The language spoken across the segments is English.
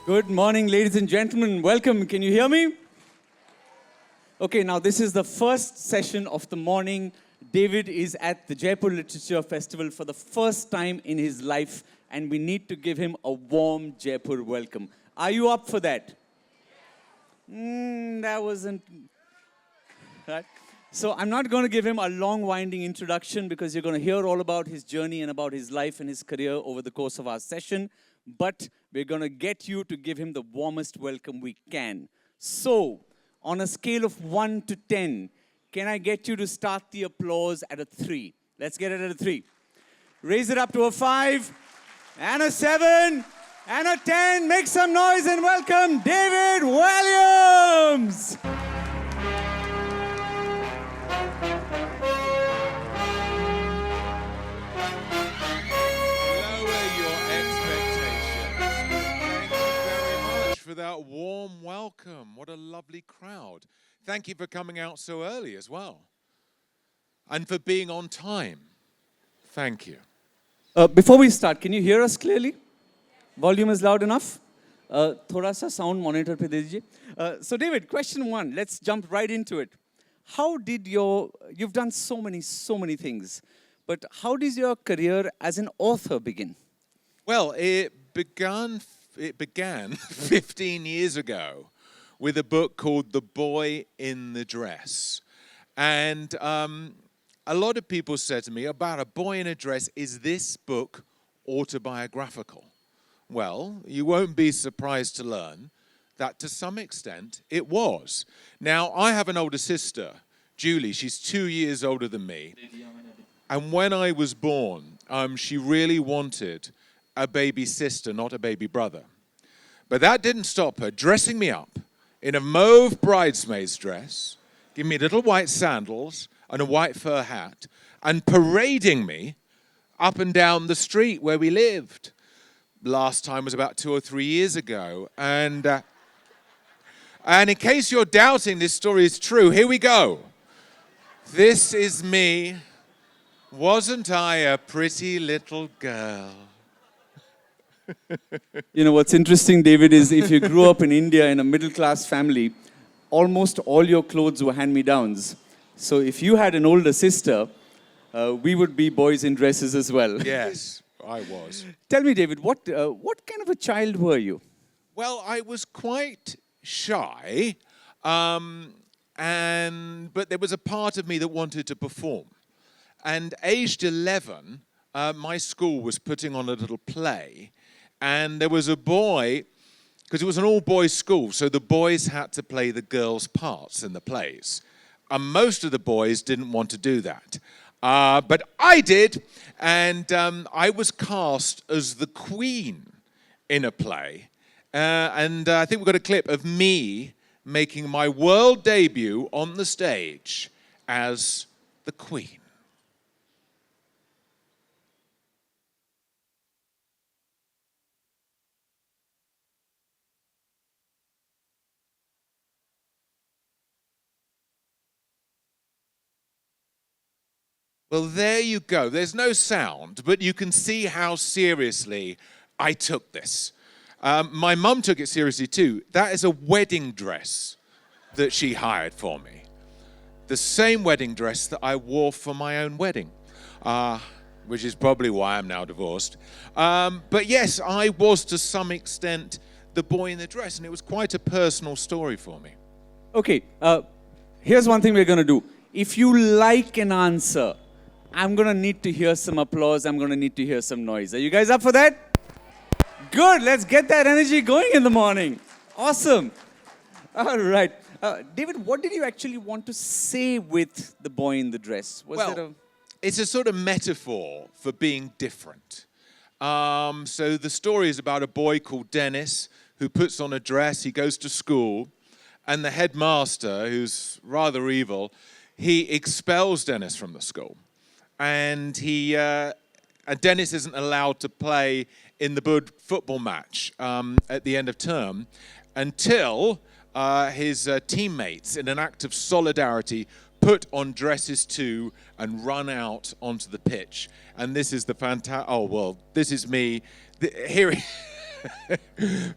Good morning, ladies and gentlemen. Welcome. Can you hear me? Okay, now this is the first session of the morning. David is at the Jaipur Literature Festival for the first time in his life, and we need to give him a warm Jaipur welcome. Are you up for that? That wasn't... Right? So I'm not going to give him a long, winding introduction because you're going to hear all about his journey and about his life and his career over the course of our session. But we're going to get you to give him the warmest welcome we can. So, on a scale of 1 to 10, can I get you to start the applause at a 3? Let's get it at a 3. Raise it up to a 5, and a 7, and a 10. Make some noise and welcome David Walliams. For that warm welcome. What a lovely crowd. Thank you for coming out so early as well. And for being on time. Thank you. Before we start, can you hear us clearly? Volume is loud enough? Thoda sa sound monitor pe de dijiye. So David, question 1, let's jump right into it. How did you've done so many things, but how did your career as an author begin? Well, it began 15 years ago with a book called The Boy in the Dress. And a lot of people said to me, about a boy in a dress, is this book autobiographical? Well, you won't be surprised to learn that to some extent it was. Now, I have an older sister, Julie. She's 2 years older than me. And when I was born, she really wanted a baby sister, not a baby brother. But that didn't stop her dressing me up in a mauve bridesmaid's dress, giving me little white sandals and a white fur hat, and parading me up and down the street where we lived. Last time was about 2 or 3 years ago. And in case you're doubting this story is true, here we go. This is me. Wasn't I a pretty little girl? You know, what's interesting, David, is if you grew up in India in a middle-class family, almost all your clothes were hand-me-downs. So if you had an older sister, we would be boys in dresses as well. Yes, I was. Tell me, David, what kind of a child were you? Well, I was quite shy, but there was a part of me that wanted to perform. And aged 11, my school was putting on a little play. And there was a boy, because it was an all-boys school, so the boys had to play the girls' parts in the plays. And most of the boys didn't want to do that. But I did, and I was cast as the queen in a play. And I think we've got a clip of me making my world debut on the stage as the queen. Well, there you go. There's no sound, but you can see how seriously I took this. My mum took it seriously too. That is a wedding dress that she hired for me. The same wedding dress that I wore for my own wedding, which is probably why I'm now divorced. But yes, I was to some extent the boy in the dress, and it was quite a personal story for me. Okay, here's one thing we're going to do. If you like an answer, I'm going to need to hear some applause. I'm going to need to hear some noise. Are you guys up for that? Good. Let's get that energy going in the morning. Awesome. All right. David, what did you actually want to say with the boy in the dress? It's a sort of metaphor for being different. So the story is about a boy called Dennis who puts on a dress. He goes to school, and the headmaster, who's rather evil, he expels Dennis from the school. And Dennis isn't allowed to play in the Bud football match at the end of term until his teammates, in an act of solidarity, put on dresses too and run out onto the pitch. And this is the this is me. Here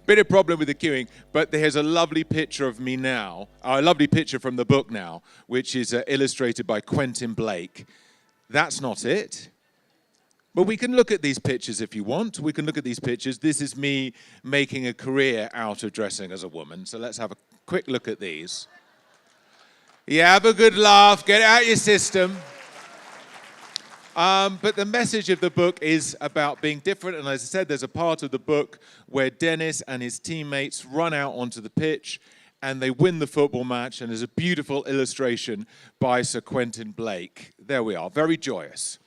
Bit of problem with the queuing, but there's a lovely picture of me now, a lovely picture from the book now, which is illustrated by Quentin Blake. That's not it. But we can look at these pictures if you want. We can look at these pictures. This is me making a career out of dressing as a woman. So let's have a quick look at these. Yeah, have a good laugh. Get it out your system. But the message of the book is about being different. And as I said, there's a part of the book where Dennis and his teammates run out onto the pitch and they win the football match. And there's a beautiful illustration by Sir Quentin Blake. There we are, very joyous.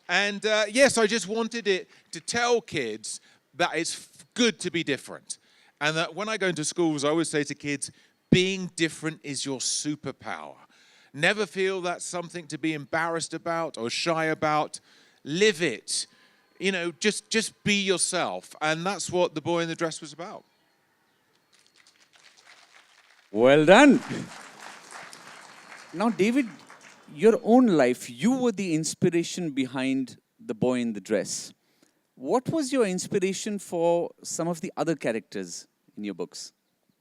And yes, I just wanted it to tell kids that it's good to be different. And that when I go into schools, I always say to kids, being different is your superpower. Never feel that's something to be embarrassed about or shy about. Live it. You know, just be yourself. And that's what The Boy in the Dress was about. Well done. Now, David, your own life, you were the inspiration behind The Boy in the Dress. What was your inspiration for some of the other characters in your books?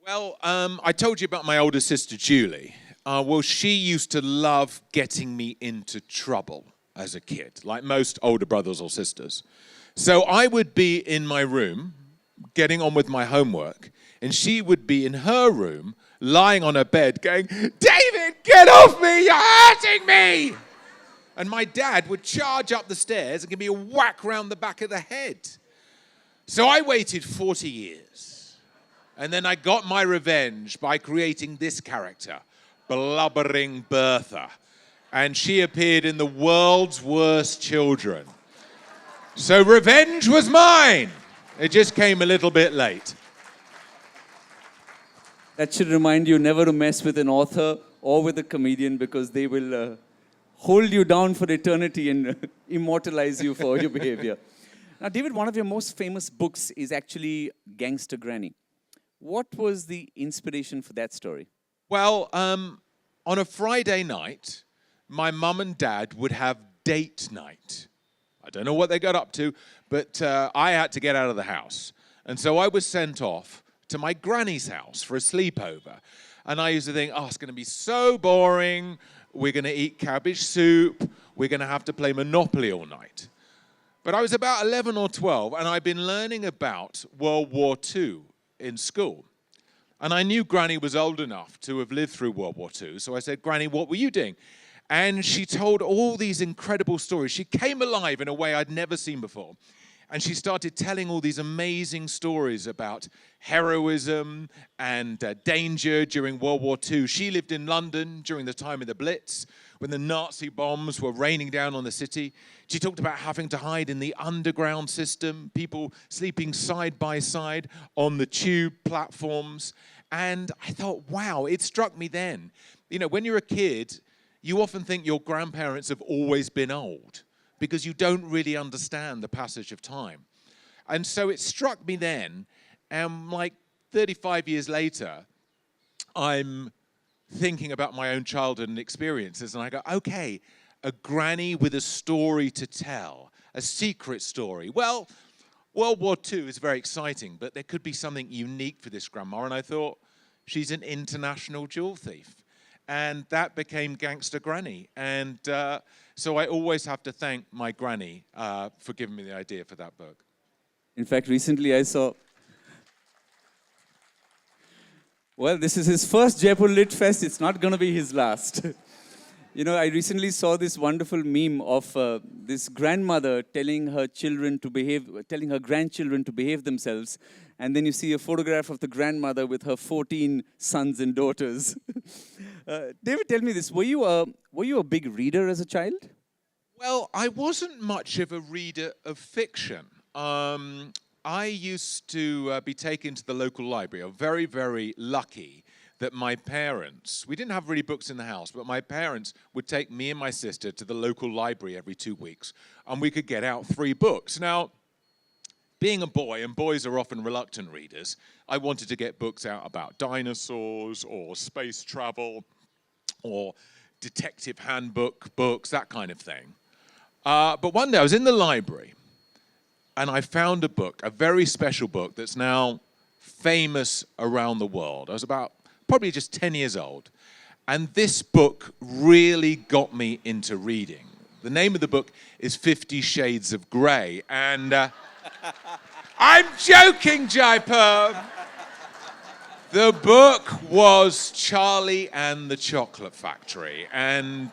Well, I told you about my older sister, Julie. Well, she used to love getting me into trouble as a kid, like most older brothers or sisters. So I would be in my room, getting on with my homework, and she would be in her room, lying on her bed, going, "David, get off me, you're hurting me!" And my dad would charge up the stairs and give me a whack round the back of the head. So I waited 40 years. And then I got my revenge by creating this character, Blubbering Bertha. And she appeared in The World's Worst Children. So revenge was mine. It just came a little bit late. That should remind you never to mess with an author or with a comedian, because they will hold you down for eternity and immortalize you for your behavior. Now, David, one of your most famous books is actually Gangster Granny. What was the inspiration for that story? Well, on a Friday night, my mum and dad would have date night. I don't know what they got up to, but I had to get out of the house. And so I was sent off to my granny's house for a sleepover. And I used to think, oh, it's going to be so boring. We're going to eat cabbage soup. We're going to have to play Monopoly all night. But I was about 11 or 12, and I'd been learning about World War II in school. And I knew Granny was old enough to have lived through World War II. So I said, "Granny, what were you doing?" And she told all these incredible stories. She came alive in a way I'd never seen before. And she started telling all these amazing stories about heroism and danger during World War II. She lived in London during the time of the Blitz, when the Nazi bombs were raining down on the city. She talked about having to hide in the underground system, people sleeping side by side on the tube platforms. And I thought, wow, it struck me then. You know, when you're a kid, you often think your grandparents have always been old, because you don't really understand the passage of time. And so it struck me then, and like 35 years later, I'm thinking about my own childhood and experiences, and I go, okay, a granny with a story to tell, a secret story. Well, World War II is very exciting, but there could be something unique for this grandma, and I thought, she's an international jewel thief. And that became Gangster Granny. And so I always have to thank my granny for giving me the idea for that book. In fact, recently I saw... Well, this is his first Jaipur Lit Fest. It's not going to be his last. You know, I recently saw this wonderful meme of this grandmother telling her grandchildren to behave themselves. And then you see a photograph of the grandmother with her 14 sons and daughters. David, tell me this. Were you a big reader as a child? Well, I wasn't much of a reader of fiction. I used to be taken to the local library. I'm very, very lucky that my parents, we didn't have really books in the house, but my parents would take me and my sister to the local library every 2 weeks, and we could get out 3 books. Now, being a boy, and boys are often reluctant readers, I wanted to get books out about dinosaurs or space travel or detective handbook books, that kind of thing. But one day I was in the library, and I found a book, a very special book that's now famous around the world. I was about probably just 10 years old. And this book really got me into reading. The name of the book is 50 Shades of Grey. And I'm joking, Jaipur. The book was Charlie and the Chocolate Factory. And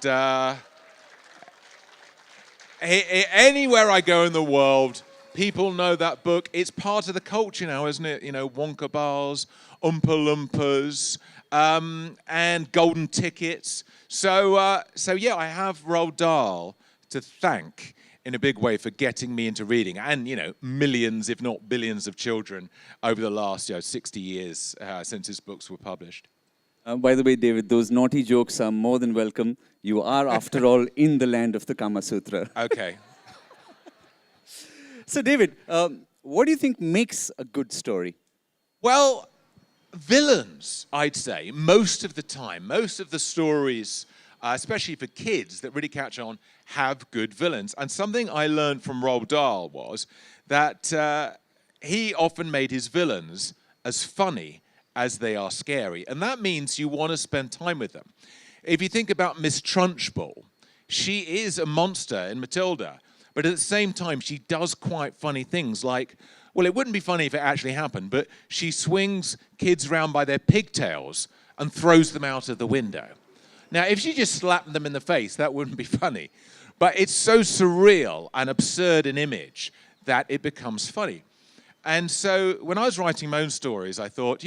anywhere I go in the world, people know that book. It's part of the culture now, isn't it? You know, Wonka bars, Oompa Loompas, and golden tickets. So yeah, I have Roald Dahl to thank in a big way for getting me into reading, and millions, if not billions, of children over the last 60 years since his books were published. By the way, David, those naughty jokes are more than welcome. You are, after all, in the land of the Kama Sutra. Okay. So, David, what do you think makes a good story? Well, villains, I'd say, most of the time, most of the stories, especially for kids that really catch on, have good villains. And something I learned from Roald Dahl was that he often made his villains as funny as they are scary. And that means you want to spend time with them. If you think about Miss Trunchbull, she is a monster in Matilda, but at the same time, she does quite funny things like, well, it wouldn't be funny if it actually happened, but she swings kids around by their pigtails and throws them out of the window. Now, if she just slapped them in the face, that wouldn't be funny. But it's so surreal and absurd an image that it becomes funny. And so when I was writing my own stories, I thought,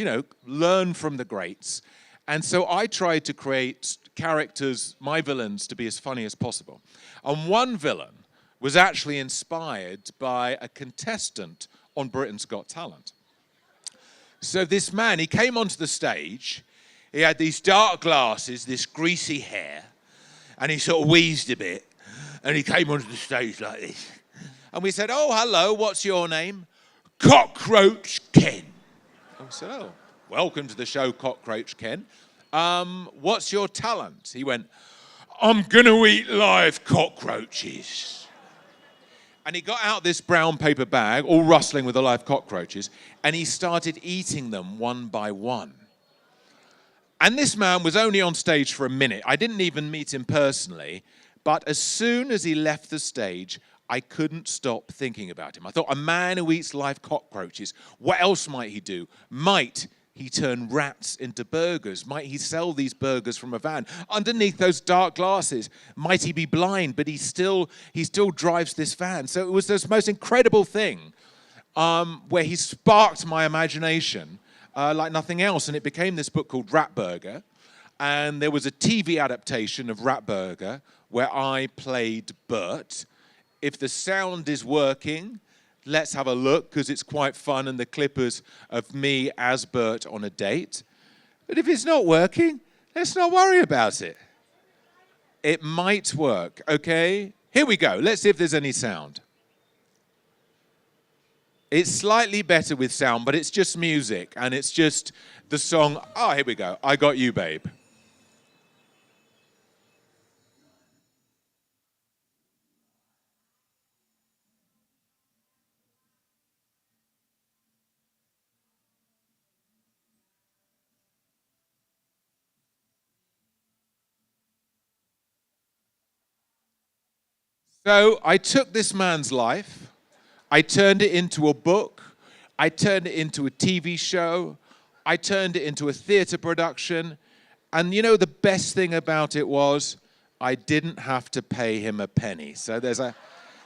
learn from the greats. And so I tried to create characters, my villains, to be as funny as possible. And one villain was actually inspired by a contestant on Britain's Got Talent. So this man, he came onto the stage, he had these dark glasses, this greasy hair, and he sort of wheezed a bit, and he came onto the stage like this. And we said, oh, hello, what's your name? Cockroach Ken. I said, oh, welcome to the show, Cockroach Ken. What's your talent? He went, I'm going to eat live cockroaches. And he got out this brown paper bag, all rustling with the live cockroaches, and he started eating them one by one. And this man was only on stage for a minute. I didn't even meet him personally, but as soon as he left the stage, I couldn't stop thinking about him. I thought, a man who eats live cockroaches, what else might he do? Might he turn rats into burgers? Might he sell these burgers from a van? Underneath those dark glasses, might he be blind, but he still drives this van? So it was this most incredible thing where he sparked my imagination like nothing else. And it became this book called Rat Burger. And there was a TV adaptation of Rat Burger where I played Bert. If the sound is working, let's have a look, because it's quite fun, and the clip is of me as Bert on a date. But if it's not working, let's not worry about it. It might work, okay? Here we go. Let's see if there's any sound. It's slightly better with sound, but it's just music, and it's just the song. Oh, here we go. I Got You, Babe. So I took this man's life, I turned it into a book, I turned it into a TV show, I turned it into a theater production, and the best thing about it was I didn't have to pay him a penny. So there's a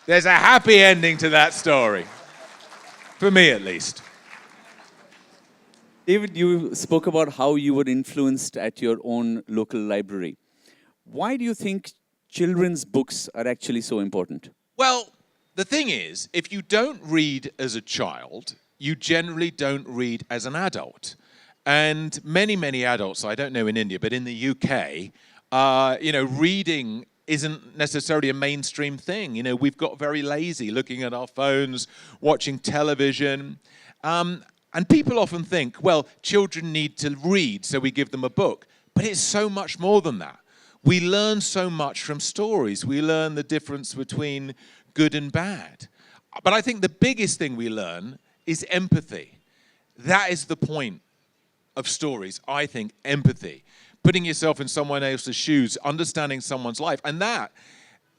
happy ending to that story, for me at least. David, you spoke about how you were influenced at your own local library. Why do you think children's books are actually so important? Well, the thing is, if you don't read as a child, you generally don't read as an adult. And many adults, I don't know in India, but in the UK, reading isn't necessarily a mainstream thing. We've got very lazy looking at our phones, watching television. And people often think, well, children need to read, so we give them a book. But it's so much more than that. We learn so much from stories. We learn the difference between good and bad. But I think the biggest thing we learn is empathy. That is the point of stories, I think, empathy. Putting yourself in someone else's shoes, understanding someone's life. And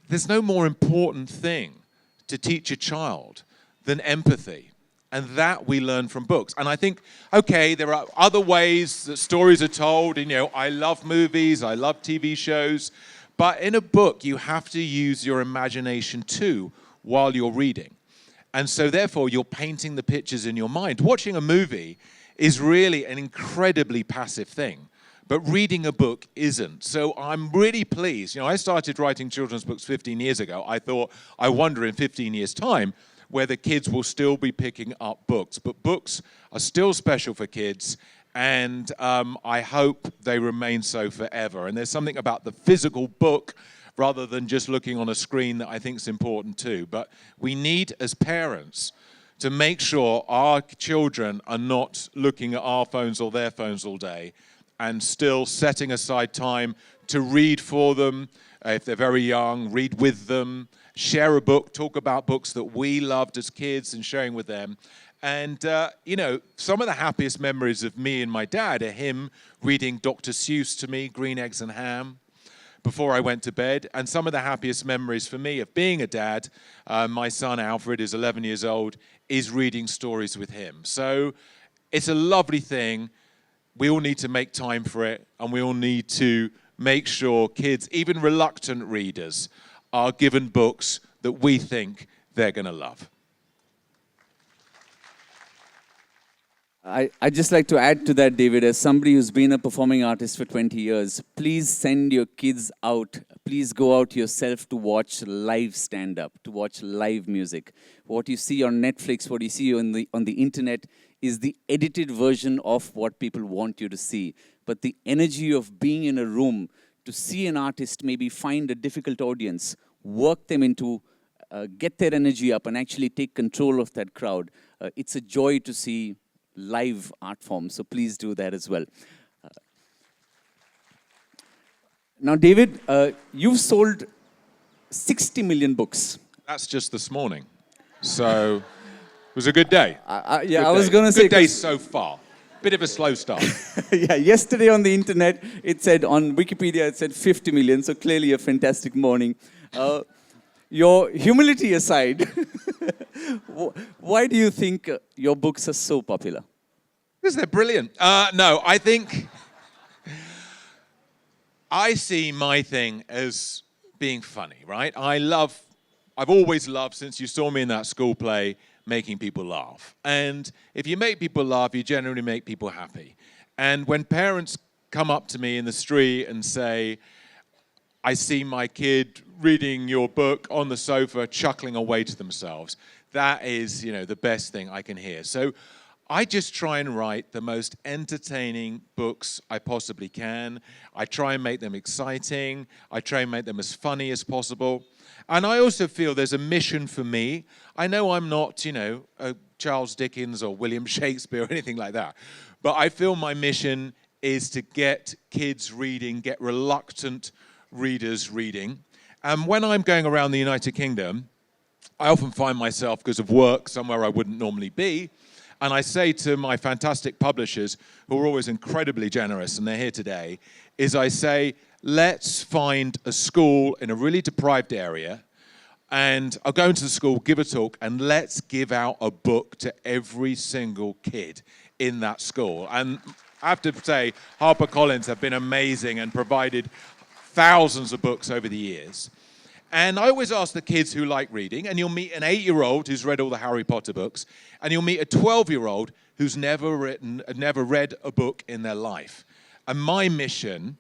there's no more important thing to teach a child than empathy. And that we learn from books. And I think, okay, there are other ways that stories are told. And, I love movies, I love TV shows. But in a book, you have to use your imagination too while you're reading. And so therefore, you're painting the pictures in your mind. Watching a movie is really an incredibly passive thing. But reading a book isn't. So I'm really pleased. I started writing children's books 15 years ago. I thought, I wonder in 15 years' time whether kids will still be picking up books. But books are still special for kids, and I hope they remain so forever. And there's something about the physical book rather than just looking on a screen that I think is important too. But we need, as parents, to make sure our children are not looking at our phones or their phones all day, and still setting aside time to read for them. If they're very young, read with them, share a book, talk about books that we loved as kids and sharing with them. And, some of the happiest memories of me and my dad are him reading Dr. Seuss to me, Green Eggs and Ham, before I went to bed. And some of the happiest memories for me of being a dad, my son Alfred is 11 years old, is reading stories with him. So it's a lovely thing. We all need to make time for it, and we all need to make sure kids, even reluctant readers, are given books that we think they're going to love. I'd just like to add to that, David, as somebody who's been a performing artist for 20 years, please send your kids out. Please go out yourself to watch live stand-up, to watch live music. What you see on Netflix, what you see on the internet is the edited version of what people want you to see. But the energy of being in a room to see an artist maybe find a difficult audience, work them into, get their energy up and actually take control of that crowd. It's a joy to see live art form, so please do that as well. Now, David, you've sold 60 million books. That's just this morning. So it was a good day. I was going to say... Good day so far. Bit of a slow start. Yeah, yesterday on the internet, it said, on Wikipedia, it said 50 million, so clearly a fantastic morning. Your humility aside, why do you think your books are so popular? Because they're brilliant. No, I think I see my thing as being funny, right? I've always loved, since you saw me in that school play, making people laugh. And if you make people laugh, you generally make people happy. And when parents come up to me in the street and say, I see my kid reading your book on the sofa, chuckling away to themselves, that is, the best thing I can hear. So I just try and write the most entertaining books I possibly can. I try and make them exciting. I try and make them as funny as possible. And I also feel there's a mission for me. I know I'm not, a Charles Dickens or William Shakespeare or anything like that. But I feel my mission is to get kids reading, get reluctant readers reading. And when I'm going around the United Kingdom, I often find myself, because of work, somewhere I wouldn't normally be. And I say to my fantastic publishers, who are always incredibly generous, and they're here today, is I say, let's find a school in a really deprived area, and I'll go into the school, give a talk, and let's give out a book to every single kid in that school. And I have to say, HarperCollins have been amazing and provided thousands of books over the years. And I always ask the kids who like reading, and you'll meet an 8-year-old who's read all the Harry Potter books, and you'll meet a 12-year-old who's never read a book in their life. And my mission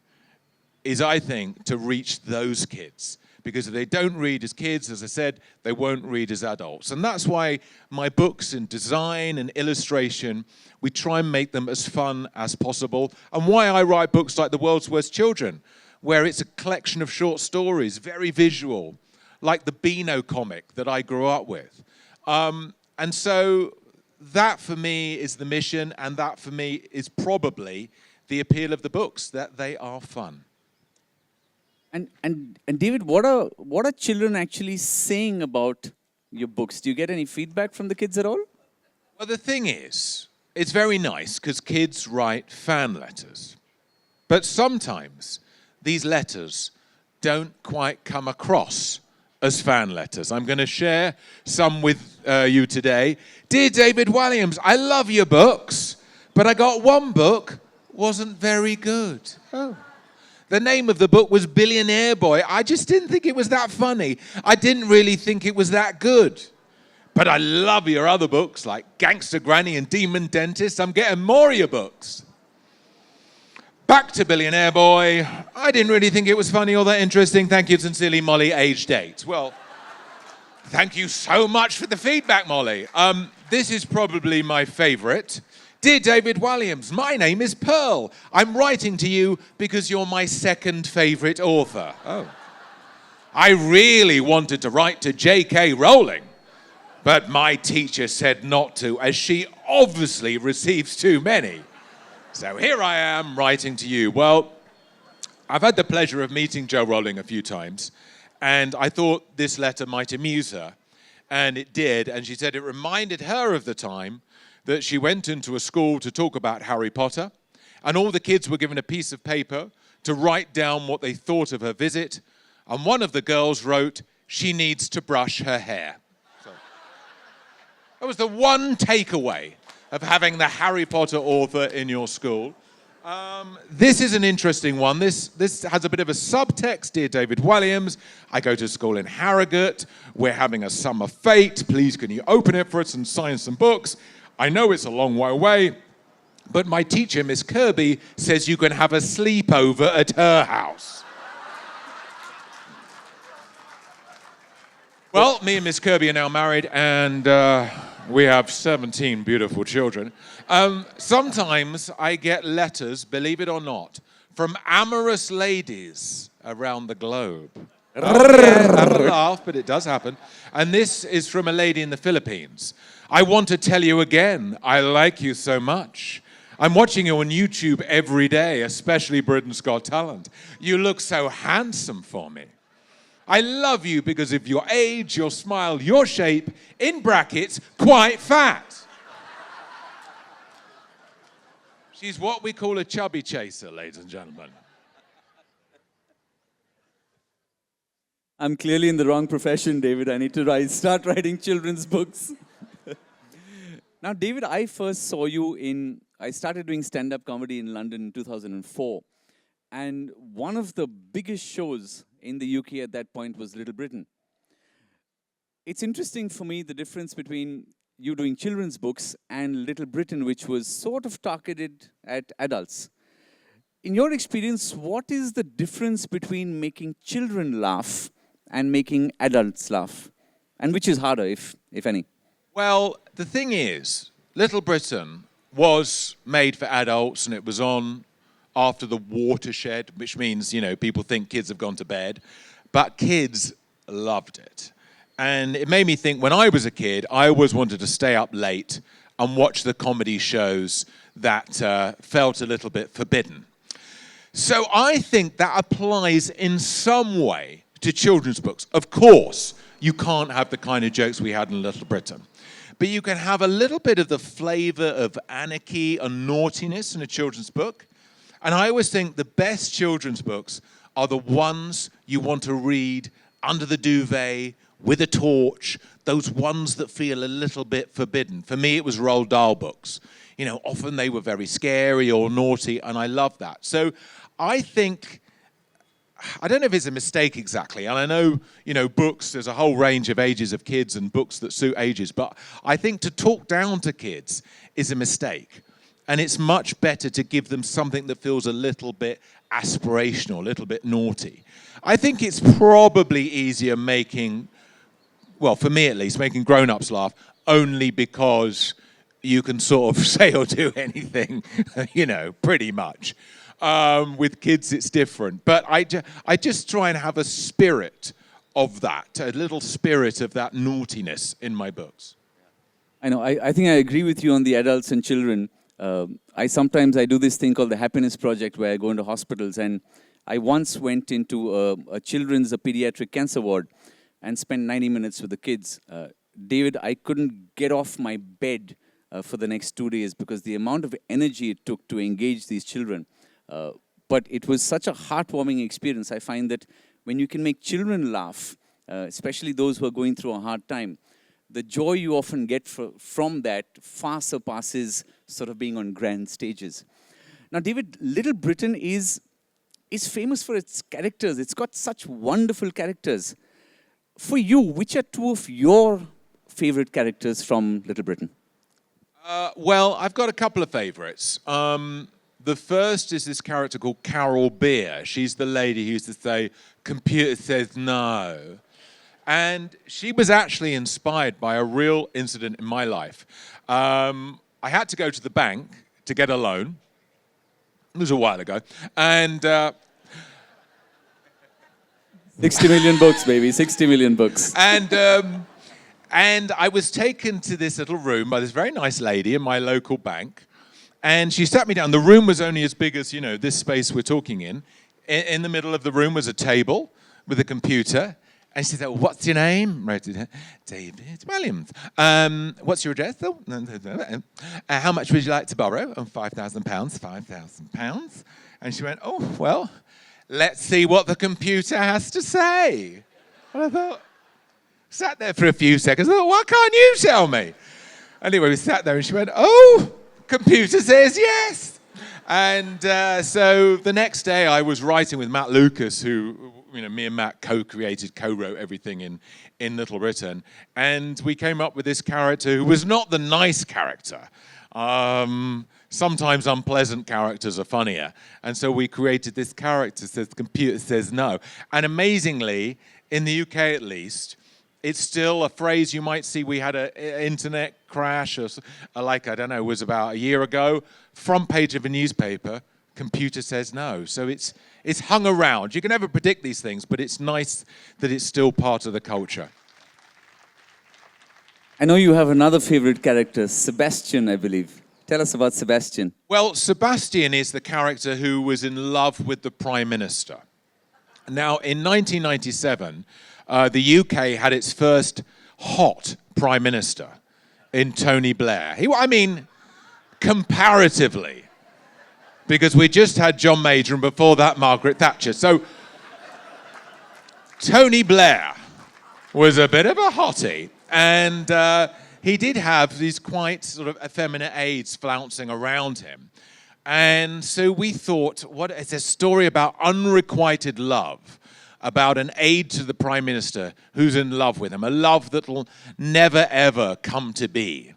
is, I think, to reach those kids. Because if they don't read as kids, as I said, they won't read as adults. And that's why my books in design and illustration, we try and make them as fun as possible. And why I write books like The World's Worst Children, where it's a collection of short stories, very visual, like the Beano comic that I grew up with. And so that for me is the mission, and that for me is probably the appeal of the books, that they are fun. And David, what are children actually saying about your books, do you get any feedback from the kids at all? Well, the thing is, it's very nice because kids write fan letters. But sometimes these letters don't quite come across as fan letters. I'm going to share some with you today. Dear David Walliams, I love your books, but I got one book, wasn't very good. Oh. The name of the book was Billionaire Boy. I just didn't think it was that funny. I didn't really think it was that good. But I love your other books like Gangster Granny and Demon Dentist. I'm getting more of your books. Back to Billionaire Boy. I didn't really think it was funny or that interesting. Thank you sincerely, Molly, aged 8. Well, thank you so much for the feedback, Molly. This is probably my favorite. Dear David Walliams, my name is Pearl. I'm writing to you because you're my second favorite author. Oh. I really wanted to write to J.K. Rowling, but my teacher said not to, as she obviously receives too many. So here I am writing to you. Well, I've had the pleasure of meeting Jo Rowling a few times, and I thought this letter might amuse her, and it did. And she said it reminded her of the time that she went into a school to talk about Harry Potter, and all the kids were given a piece of paper to write down what they thought of her visit, and one of the girls wrote, "She needs to brush her hair." So, that was the one takeaway of having the Harry Potter author in your school. This is an interesting one. This has a bit of a subtext. Dear David Walliams, I go to school in Harrogate. We're having a summer fete. Please can you open it for us and sign some books? I know it's a long way away, but my teacher, Miss Kirby, says you can have a sleepover at her house. Well, me and Miss Kirby are now married, and we have 17 beautiful children. Sometimes I get letters, believe it or not, from amorous ladies around the globe. Have a laugh, but it does happen. And this is from a lady in the Philippines. I want to tell you again, I like you so much. I'm watching you on YouTube every day, especially Britain's Got Talent. You look so handsome for me. I love you because of your age, your smile, your shape, in brackets, quite fat. She's what we call a chubby chaser, ladies and gentlemen. I'm clearly in the wrong profession, David. I need to start writing children's books. Now, David, I first saw you I started doing stand-up comedy in London in 2004. And one of the biggest shows in the UK at that point was Little Britain. It's interesting for me, the difference between you doing children's books and Little Britain, which was sort of targeted at adults. In your experience, what is the difference between making children laugh and making adults laugh? And which is harder, if any? Well, the thing is, Little Britain was made for adults, and it was on after the watershed, which means, people think kids have gone to bed. But kids loved it. And it made me think, when I was a kid, I always wanted to stay up late and watch the comedy shows that felt a little bit forbidden. So I think that applies in some way to children's books. Of course, you can't have the kind of jokes we had in Little Britain. But you can have a little bit of the flavor of anarchy and naughtiness in a children's book. And I always think the best children's books are the ones you want to read under the duvet, with a torch, those ones that feel a little bit forbidden. For me, it was Roald Dahl books. Often they were very scary or naughty, and I love that. So I think, I don't know if it's a mistake exactly, and I know, books, there's a whole range of ages of kids and books that suit ages, but I think to talk down to kids is a mistake. And it's much better to give them something that feels a little bit aspirational, a little bit naughty. I think it's probably easier making, well, for me at least, making grown-ups laugh only because you can sort of say or do anything, pretty much. With kids, it's different. But I just try and have a spirit of that, a little spirit of that naughtiness in my books. I know. I think I agree with you on the adults and children. I sometimes do this thing called the Happiness Project, where I go into hospitals, and I once went into a children's pediatric cancer ward and spent 90 minutes with the kids. David, I couldn't get off my bed for the next 2 days because the amount of energy it took to engage these children. But it was such a heartwarming experience. I find that when you can make children laugh, especially those who are going through a hard time, the joy you often get from that far surpasses sort of being on grand stages. Now, David, Little Britain is famous for its characters. It's got such wonderful characters. For you, which are two of your favorite characters from Little Britain? Well, I've got a couple of favorites. The first is this character called Carol Beer. She's the lady who used to say, "Computer says no." And she was actually inspired by a real incident in my life. I had to go to the bank to get a loan. It was a while ago. And 60 million books, baby, 60 million books. And I was taken to this little room by this very nice lady in my local bank. And she sat me down. The room was only as big as, this space we're talking in. In the middle of the room was a table with a computer. And she said, "What's your name?" Wrote it down. "David Walliams." "What's your address, though?" "How much would you like to borrow?" "Oh, £5,000. £5,000. And she went, "Oh, well, let's see what the computer has to say." And I thought, sat there for a few seconds. I thought, "Why can't you tell me?" Anyway, we sat there and she went, "Oh, computer says yes." And so the next day I was writing with Matt Lucas, who, me and Matt co-wrote everything in Little Britain. And we came up with this character who was not the nice character. Sometimes unpleasant characters are funnier. And so we created this character that says, "Computer says no." And amazingly, in the UK at least, it's still a phrase you might see. We had an internet crash, or I don't know, it was about a year ago. Front page of a newspaper, "Computer says no." So it's hung around. You can never predict these things, but it's nice that it's still part of the culture. I know you have another favorite character, Sebastian, I believe. Tell us about Sebastian. Well, Sebastian is the character who was in love with the Prime Minister. Now, in 1997, the UK had its first hot Prime Minister in Tony Blair. Comparatively, because we just had John Major and before that Margaret Thatcher. So Tony Blair was a bit of a hottie, and he did have these quite sort of effeminate aides flouncing around him. And so we thought, it's a story about unrequited love, about an aide to the Prime Minister who's in love with him, a love that'll never, ever come to be.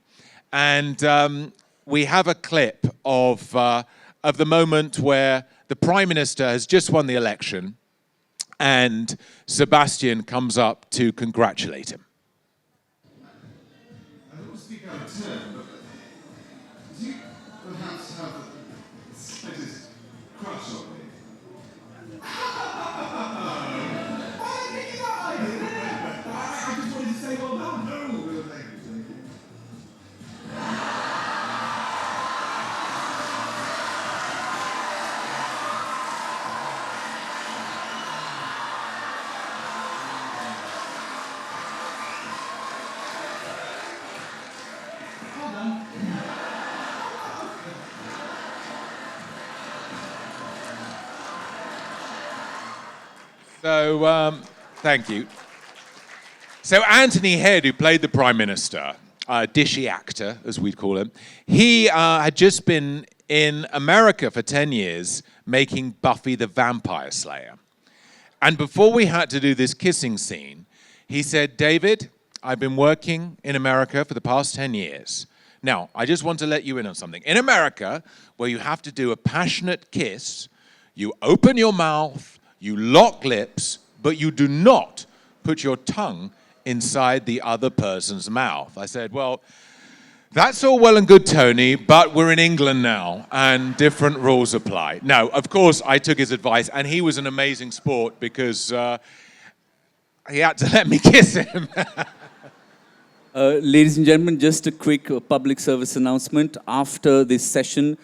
And we have a clip of the moment where the Prime Minister has just won the election and Sebastian comes up to congratulate him. I don't speak out of turn, but do you perhaps have the slightest crush on me? I just wanted to say well done. No, thank you. So, thank you. So Anthony Head, who played the Prime Minister, a dishy actor, as we'd call him, he had just been in America for 10 years making Buffy the Vampire Slayer. And before we had to do this kissing scene, he said, "David, I've been working in America for the past 10 years. Now, I just want to let you in on something. In America, where you have to do a passionate kiss, you open your mouth, you lock lips, but you do not put your tongue inside the other person's mouth." I said, "Well, that's all well and good, Tony, but we're in England now, and different rules apply." No, of course, I took his advice, and he was an amazing sport because he had to let me kiss him. Ladies and gentlemen, just a quick public service announcement. After this session,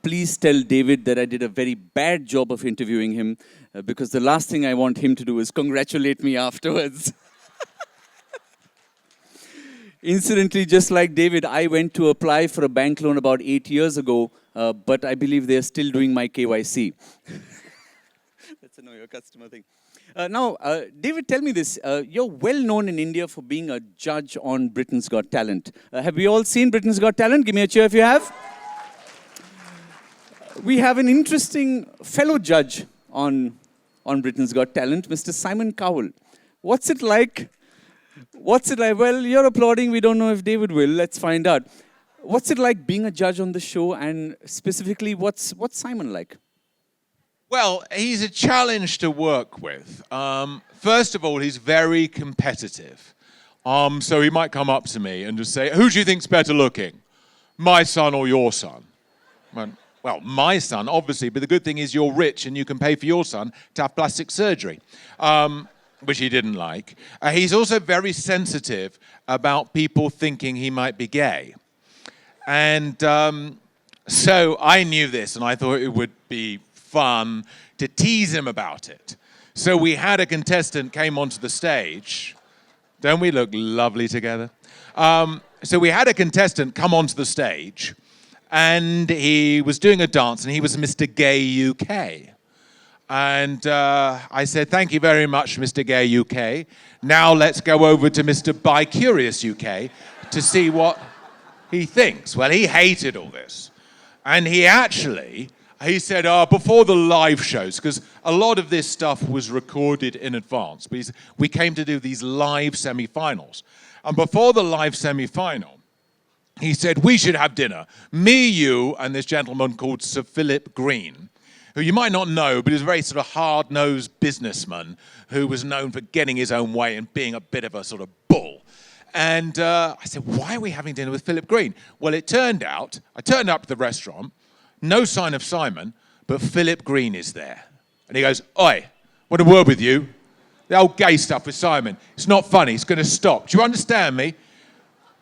please tell David that I did a very bad job of interviewing him because the last thing I want him to do is congratulate me afterwards. Incidentally, just like David, I went to apply for a bank loan about 8 years ago, but I believe they're still doing my KYC. That's a know your customer thing. Now, David, tell me this. You're well known in India for being a judge on Britain's Got Talent. Have we all seen Britain's Got Talent? Give me a cheer if you have. We have an interesting fellow judge on Britain's Got Talent, Mr. Simon Cowell. What's it like? What's it like? Well, you're applauding. We don't know if David will. Let's find out. What's it like being a judge on the show, and specifically, what's Simon like? Well, he's a challenge to work with. First of all, he's very competitive. So he might come up to me and just say, "Who do you think's better looking, my son or your son?" Well, my son, obviously, but the good thing is you're rich and you can pay for your son to have plastic surgery, which he didn't like. He's also very sensitive about people thinking he might be gay. And so I knew this, and I thought it would be fun to tease him about it. So we had a contestant came onto the stage. Don't we look lovely together? So we had a contestant come onto the stage, and he was doing a dance, and he was Mr. Gay UK. And I said, "Thank you very much, Mr. Gay UK. Now let's go over to Mr. Bi-Curious UK to see what he thinks." Well, he hated all this. And he said, before the live shows, because a lot of this stuff was recorded in advance, but we came to do these live semi-finals. And before the live semi-final, he said, "We should have dinner. Me, you, and this gentleman called Sir Philip Green, who you might not know, but he's a very sort of hard-nosed businessman who was known for getting his own way and being a bit of a sort of bull." And I said, "Why are we having dinner with Philip Green?" Well, I turned up to the restaurant, no sign of Simon, but Philip Green is there. And he goes, "Oi, want a word with you? The old gay stuff with Simon, it's not funny, it's going to stop. Do you understand me?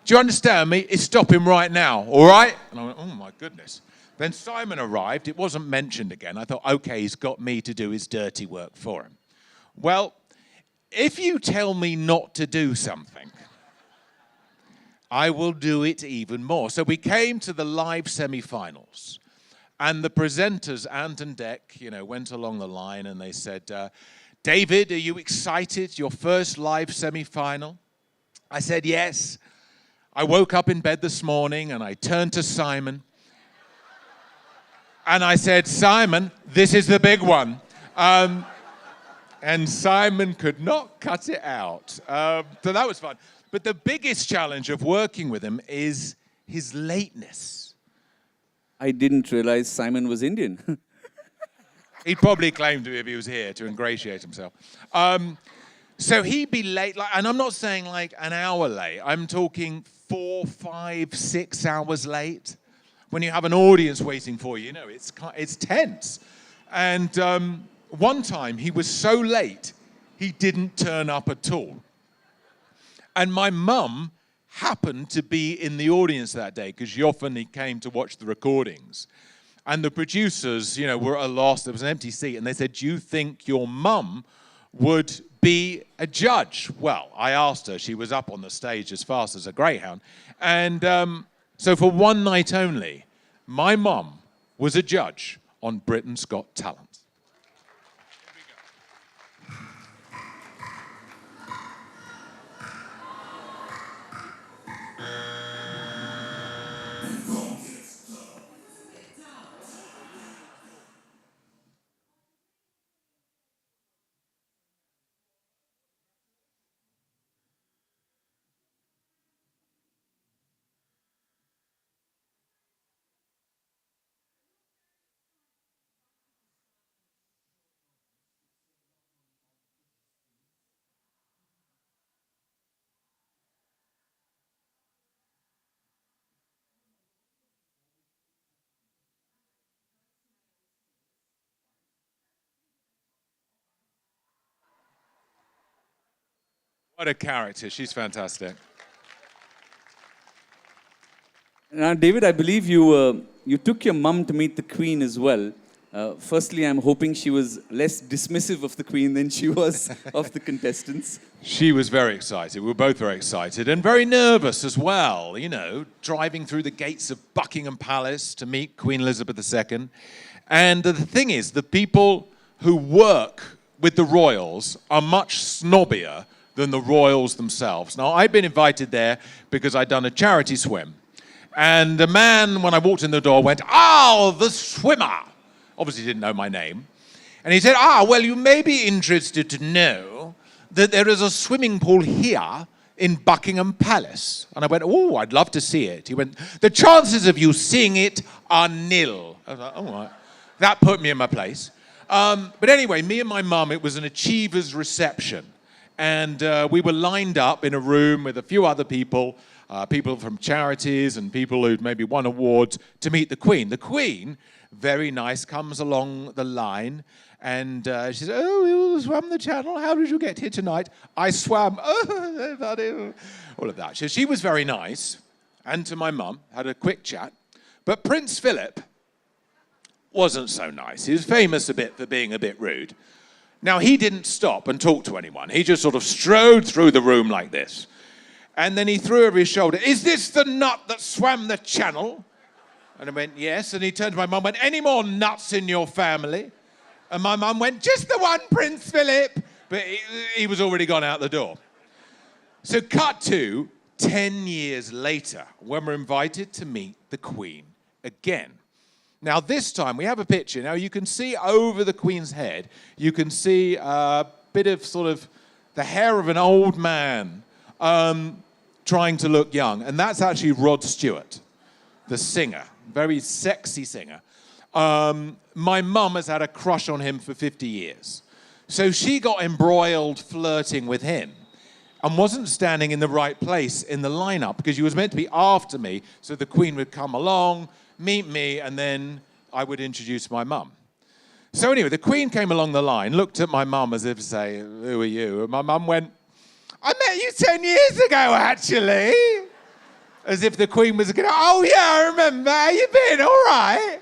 Do you understand me? It's stopping right now, all right?" And I went, "Oh, my goodness." Then Simon arrived. It wasn't mentioned again. I thought, okay, he's got me to do his dirty work for him. Well, if you tell me not to do something, I will do it even more. So we came to the live semi-finals, and the presenters, Ant and Dec, went along the line, and they said, "David, are you excited? Your first live semi-final?" I said, "Yes." I woke up in bed this morning, and I turned to Simon, and I said, "Simon, this is the big one." And Simon could not cut it out. So that was fun. But the biggest challenge of working with him is his lateness. I didn't realize Simon was Indian. He'd probably claim to if he was here to ingratiate himself. So he'd be late, and I'm not saying like an hour late. I'm talking 4, 5, 6 hours late. When you have an audience waiting for you, it's tense. And one time he was so late, he didn't turn up at all. And my mum happened to be in the audience that day because she often came to watch the recordings. And the producers, were at a loss. There was an empty seat. And they said, "Do you think your mum would be a judge?" Well, I asked her. She was up on the stage as fast as a greyhound. And so for one night only, my mum was a judge on Britain's Got Talent. What a character. She's fantastic. Now, David, I believe you took your mum to meet the Queen as well. Firstly, I'm hoping she was less dismissive of the Queen than she was of the contestants. She was very excited. We were both very excited and very nervous as well, you know, driving through the gates of Buckingham Palace to meet Queen Elizabeth II. And the thing is, the people who work with the royals are much snobbier than the royals themselves. Now, I'd been invited there because I'd done a charity swim. And a man, when I walked in the door, went, "Oh, the swimmer." Obviously didn't know my name. And he said, "Well, you may be interested to know that there is a swimming pool here in Buckingham Palace." And I went, "Oh, I'd love to see it." He went, "The chances of you seeing it are nil." I was like, "All right." That put me in my place. But anyway, me and my mum, it was an achievers reception. And we were lined up in a room with a few other people, people from charities and people who'd maybe won awards, to meet the Queen. The Queen, very nice, comes along the line and she says, "Oh, you swam the channel. How did you get here tonight?" "I swam." "Oh, buddy." All of that. So she was very nice, and to my mum, had a quick chat. But Prince Philip wasn't so nice. He was famous a bit for being a bit rude. Now, he didn't stop and talk to anyone. He just sort of strode through the room like this. And then he threw over his shoulder, "Is this the nut that swam the channel?" And I went, "Yes." And he turned to my mum and went, "Any more nuts in your family?" And my mum went, "Just the one, Prince Philip." But he was already gone out the door. So cut to 10 years later, when we're invited to meet the Queen again. Now, this time, we have a picture. Now, you can see over the Queen's head, you can see a bit of sort of the hair of an old man trying to look young. And that's actually Rod Stewart, the singer, very sexy singer. My mum has had a crush on him for 50 years. So she got embroiled flirting with him and wasn't standing in the right place in the lineup because she was meant to be after me, so the Queen would come along, meet me, and then I would introduce my mum. So anyway, the Queen came along the line, looked at my mum as if to say, "Who are you?" And my mum went, "I met you 10 years ago, actually." As if the Queen was going, "Oh, yeah, I remember. How you been? All right."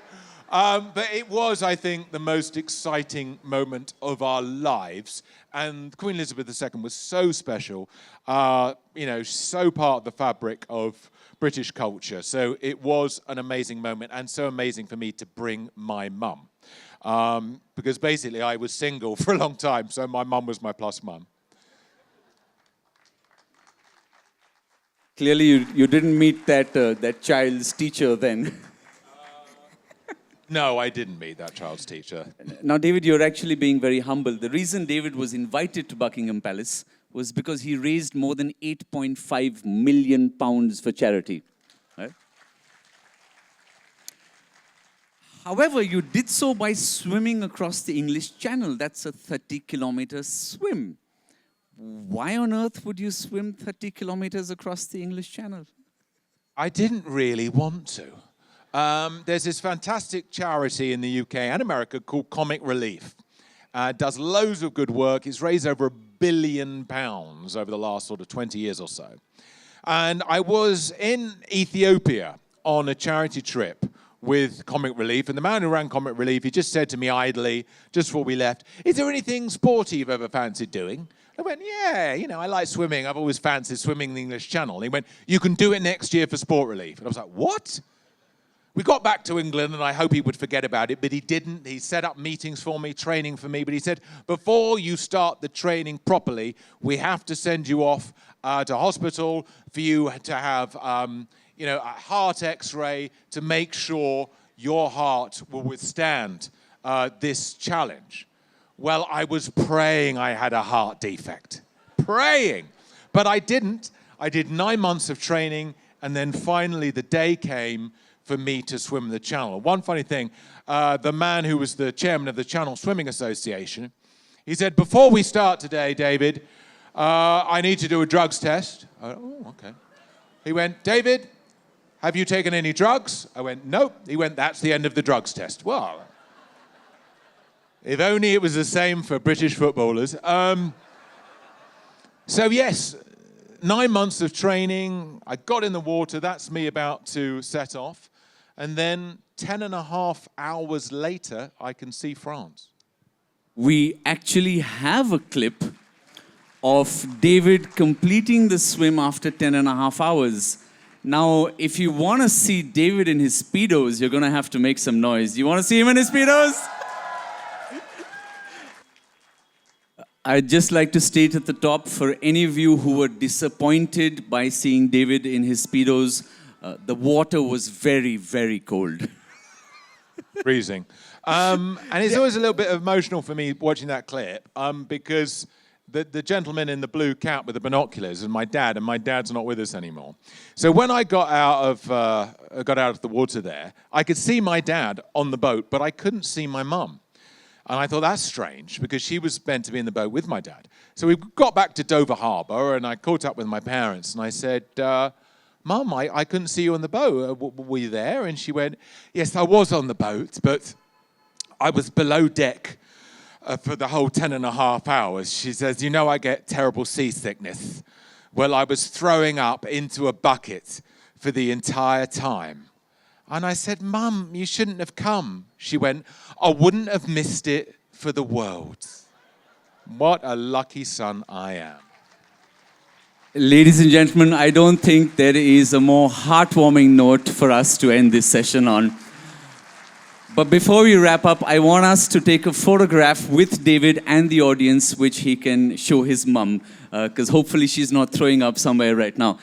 But it was, I think, the most exciting moment of our lives. And Queen Elizabeth II was so special, so part of the fabric of British culture. So it was an amazing moment, and so amazing for me to bring my mum. Because basically I was single for a long time, so my mum was my plus mum. Clearly, you didn't meet that child's teacher then. No, I didn't meet that child's teacher. Now, David, you're actually being very humble. The reason David was invited to Buckingham Palace was because he raised more than £8.5 million for charity. Right? However, you did so by swimming across the English Channel. That's a 30-kilometer swim. Why on earth would you swim 30 kilometers across the English Channel? I didn't really want to. There's this fantastic charity in the UK and America called Comic Relief. Does loads of good work. It's raised over £1 billion over the last sort of 20 years or so. And I was in Ethiopia on a charity trip with Comic Relief. And the man who ran Comic Relief, he just said to me idly, just before we left, "Is there anything sporty you've ever fancied doing?" I went, "Yeah, I like swimming. I've always fancied swimming the English Channel." And he went, "You can do it next year for Sport Relief." And I was like, "What?" We got back to England, and I hope he would forget about it, but he didn't. He set up meetings for me, training for me, but he said, "Before you start the training properly, we have to send you off to hospital for you to have a heart x-ray to make sure your heart will withstand this challenge." Well, I was praying I had a heart defect. Praying. But I didn't. I did 9 months of training, and then finally the day came for me to swim the channel. One funny thing, the man who was the chairman of the Channel Swimming Association, he said, "Before we start today, David, I need to do a drugs test." I went, "Oh, okay." He went, "David, have you taken any drugs?" I went, "Nope." He went, "That's the end of the drugs test." Well, if only it was the same for British footballers. So yes, 9 months of training. I got in the water. That's me about to set off. And then 10.5 hours later, I can see France. We actually have a clip of David completing the swim after 10.5 hours. Now, if you want to see David in his Speedos, you're going to have to make some noise. You want to see him in his Speedos? I'd just like to state at the top, for any of you who were disappointed by seeing David in his Speedos, the water was very, very cold. Freezing. And it's always a little bit emotional for me watching that clip because the gentleman in the blue cap with the binoculars is my dad, and my dad's not with us anymore. So when I got out of the water there, I could see my dad on the boat, but I couldn't see my mum. And I thought, that's strange, because she was meant to be in the boat with my dad. So we got back to Dover Harbour, and I caught up with my parents, and I said, Mum, I couldn't see you on the boat. Were you there? And she went, yes, I was on the boat, but I was below deck for the whole 10.5 hours. She says, you know I get terrible seasickness. Well, I was throwing up into a bucket for the entire time. And I said, Mum, you shouldn't have come. She went, I wouldn't have missed it for the world. What a lucky son I am. Ladies and gentlemen, I don't think there is a more heartwarming note for us to end this session on. But before we wrap up, I want us to take a photograph with David and the audience, which he can show his mum, because hopefully she's not throwing up somewhere right now.